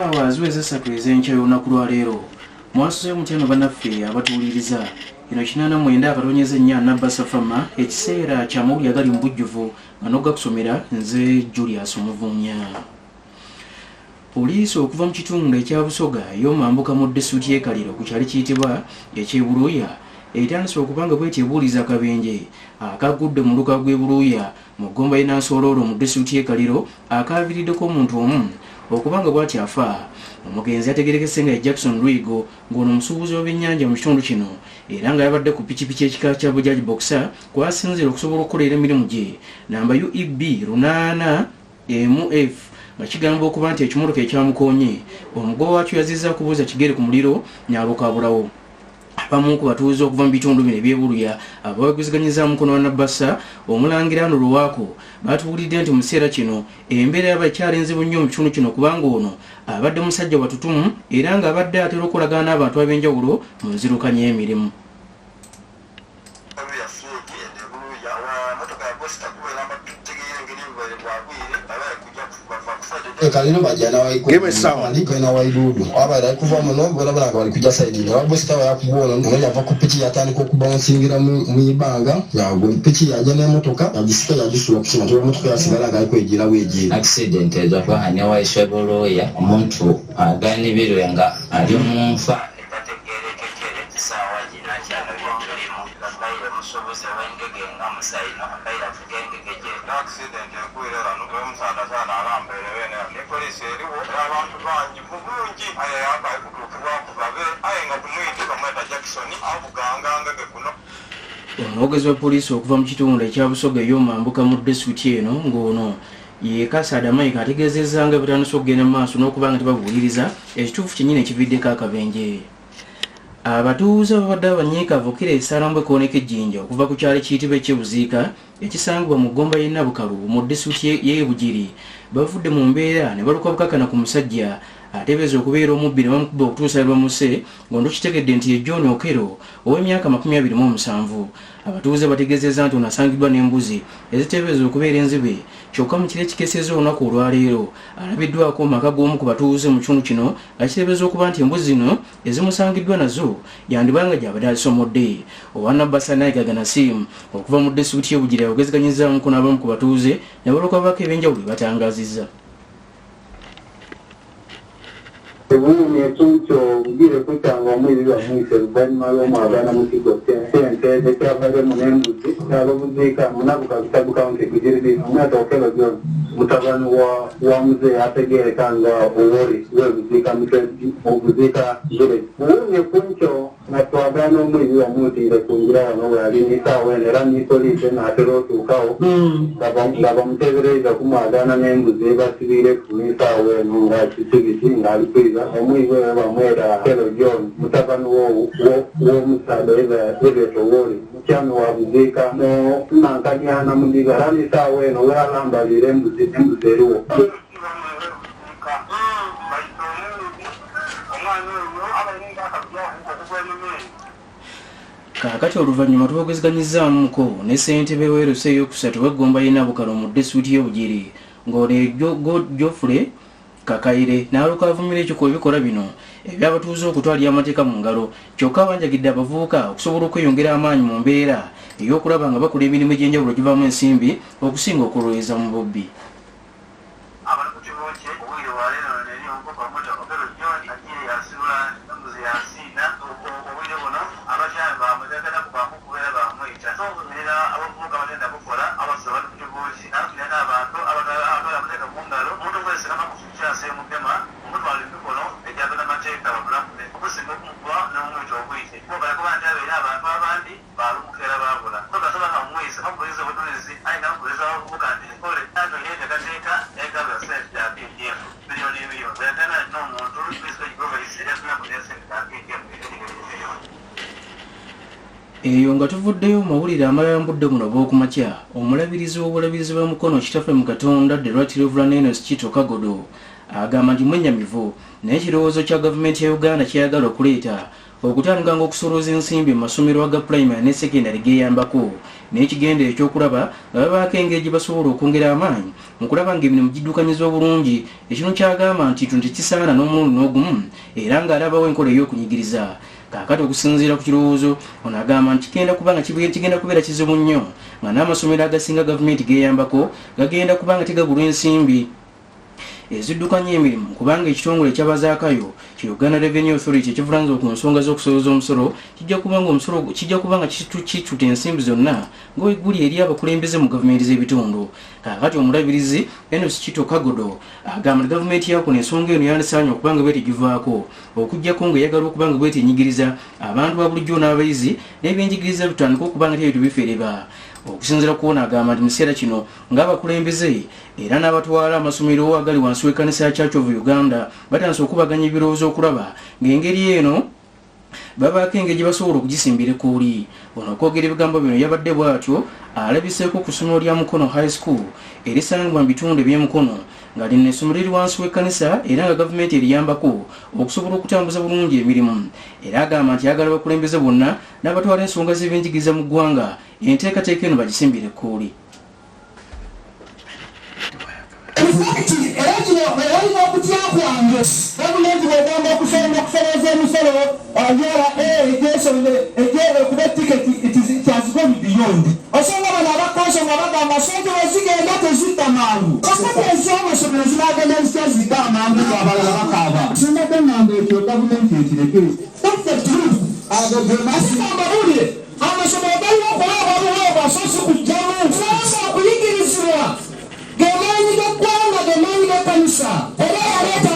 Abaziweza essatu ez'enkya y'olunaku lwa leero mwasuze muteno bannaffe abatuwuliriza ino 89 akatonyeza ennya Nabasa Fama ekiseera kya mawulire agali mu bujjuvu nga n'ogakusomera nze Julius Muvunya. Poliisi okuva mu kitundu ekya Busoga y'omwambuka mu disitulikiti y'e Kaliro ku kyali kiyitibwa eky'Ebuluuya etandise okubanga bw'etebuuliza akabenje akagudde mu luka gw'e Buluuya mu ggomba y'e Nansororo mu disitulikiti y'e Kaliro akaaviiriddeko omuntu omu okubanga bw'ati afa. Omugenzi yategerekese nga Jackson Lwigo ng'ono omusuubuzi w'ebyennyanja mu kitundu kino era nga yabadde ku pikipiki ekika kya Bujaj Boxer kw'asinziira okusobola okukolera emirimu gye namba UEB 8MF nga kigamba okuba nti ekimotoka ekyamukoonye omugoba wakyo yazizza kubuuza kigere ku muliro n'alukabulawo. Abamu ku batuuze okuva mu bitundu bino eby'Ebuluuya abaweguziganyiza mukono wa Nabasa Omulangira Luwaako batubuulidde nti mu kiseera kino embeera yaba ekyalenzibu nnyo mu kitundu kino kubanga ono abadde musajja watutumu era ng'abadde atera okulagana n'abantu ab'enjawulo mu nzirukanya y'emirimu. Kalino bajana waikuna waidudu abara kuva muno bona bana bali kujja side ni wabo sitawa yakubona ngonya ava ku pitch yatani ko kubaunsingira mu ibanga yago pitch yaje na motoka yajisika yajisula kusema to motoka yasigala ngai kwejira weje accident ezo kwa hanya wa Isheboloya omuntu agani biro yanga ali munfa etategere kekere sawa jina cyano y'omulimo babaye musoboze wengege nga musayino babaye afugenge keje accident yakwira no musanda sana arambere wene ne police eriwo abantu bangi mubungi aye yabaye kutukuwa kubabe aye nga kumuyite kamweta Jackson avuganga ngage kuno. Omwogezi wa poliisi okuva mu kitundu ekya Busoga y'omwambuka mu disitulikiti eno ng'ono ye Kasada Mike ategeezezza nga batandise okugenda mu maaso n'okuba nga tebabuuliriza ekituufu kyennyini ekividdeko akabenje. Abatuuze babadde abanyiikaavu Kire Salambwe kooneka ejjinja okuva ku kyalo kiyitibwa eky'Ebuziika ekisangibwa mu ggomba y'e Nabukalu mu disitulikiti y'e Bugiri bavudde mu mbeera ne baluka bukakana ku musajja atebeeza okubeera omubbi ne bamukuba okutuusa lwamuse ng'ondo kitegedde nti ye John Okero ow'emyaka 27. Abatuuze bategeezezza nti ono asangiddwa n'embuzi eziteebeeza okubeera enzibe kyokka mu kiro ekikeeseza olunaku olwaleero alabiddwako mu maka g'omu ku batuuze mu kitundu kino nga kiteebeeza okuba nti embuzi zino ezimusangiddwa nazo yandibanga gy'abadde alisomodde. Owa Nabasa Nayigaga Nasimu okuva mu disitulikiti y'e Bugiri yawegeziganyizza mukono abamu ku batuuze ne balooka babaka eb'enjawulo batangazizza. Ebuni etuncho ugire kutanga omwezi wa mwise luvannyuma lw'omwagana mu kigo sente kyavadde mu n'embuzi n'ababuziika munabuka Kitabu County Bugiri omwaka Okelo John mutabani wa muzeeyi ategeereka nga owoli w'ebuziika obuziika village. Ebuni etuncho nga twagana omwezi wa mwitiire kungira wano wali n'isaawa eno era ni poliisi n'atera otuukawo nga bamuteebereza kumwagana n'embuzi ebasibiire ku n'isaawa eno nga kisibisi ng'ali kwiza omwizi oyo bamwera Okelo John mutabani w'omusaadha Ebeto Woli mukyami wa Buziika nankanyana mudiga era n'isaawa eno wealambalira embuzi eriwo. Kaakati oluvannyuma tubagweziganyizzaamuko ne ssentebe w'erusa ey'okusatu w'eggomba y'e Nabukalo mu disitulikiti y'e Bugiri ng'ono Geoffrey Kakaire n'aluka avumira ekyo ebikola bino ebyabatuuze okutwalira amateeka mu ngalo kyokka banjagidde abavubuka okusobola okweyongera amaanyi mu mbeera ey'okulaba nga bakola emirimu egy'enjawulo givaamu ensimbi okusinga okuloweza mu bubbi. Eyo nga tuvuddeyo mawulire amalambudde muno bw'okumakya omulabirizi w'obulabirizi bwa mukono kitaffe mu Katonda the Right Reverend Enos Kito Kagodo agamba nti mwennyamivu naye ekirowoozo kya gavumenti ya Uganda kyeyagala okuleeta okutandika okusolooza ensimbi mu masomero aga primary ne secondary geyambako n'ekigenda ekyokulaba nga babaako engeri gye basobola okwongera amaanyi mu kulaba ng'emirimu giddukanyizwa obulungi. Ekino kyagamba nti kino tekisaana n'omulundi n'ogumu era ng'alabawo enkola ey'okunyigiriza. Kaakati okusinziira ku kirowoozo ono agamba nti kigenda kubeera kizibu nnyo nga n'amasomero agasinga gavumenti geyambako gagenda kuba nga tegabulwa ensimbi eziddukanya emirimu kubanga ekitongole ekyabazaakayo ki Uganda Revenue Authority ekivunaanyizibwa ku nsonga z'okusolooza omusolo kijja kuba nga kituta ensimbi zonna ng'eguli eri abakulembeze mu gavumenti z'ebitundu. Kaakati omulabirizi Enos Kito Kagodo agamba nti gavumenti yaakuna ensonga eno yandisaanye okuba nga bwetegivaako okuggyako ng'eyagala okuba nga bwetenyigiriza abantu ba bulijjo n'abayizi n'ebyenjigiriza bitandika okuba nga tebyo tubifereba. Okusinziira kuwona agamba nti mu kiseera kino ng'abakulembeze era n'abatwala amasomero agali wansi w'ekkanisa ya Church of Uganda batandise okubaganya ebirowoozo okulaba ng'engeri eno babaako engeri gye basobola okugisimbira ekkuuli. Ono okwogera ebigambo bino yabadde bw'atyo alabiseeko ku ssomero lya Mukono High School erisangibwa mu bitundu eby'Emukono nga lino essomero liri wansi w'ekkanisa era nga gavumenti eriyambako okusobola okutambuza bulungi emirimu. Era agamba nti yagala abakulembeze bonna n'abatwala ensonga z'ebyenjigiriza mu ggwanga enteekateeka eno bagisimbire ekkuuli. Era kino olina okutya kwange gavumenti bwegamba okusolooza emisolo okuba etiketi kyazikomi biyondi osanga bano abakanso nga bagamba sente wezigenda tezidda mangu kasente ez'amasomero zinagenda zitya zidda amangu abalala bakaaba sinadde ngamba ekyo gavumenti ekireke that's the truth asigamba bulye amasomero galina okuweebwa buweebwa so si kujjamu kubanga okuyigirizibwa gemaanyi g'eggwanga gemaanyi g'ekkanisa era yaleeta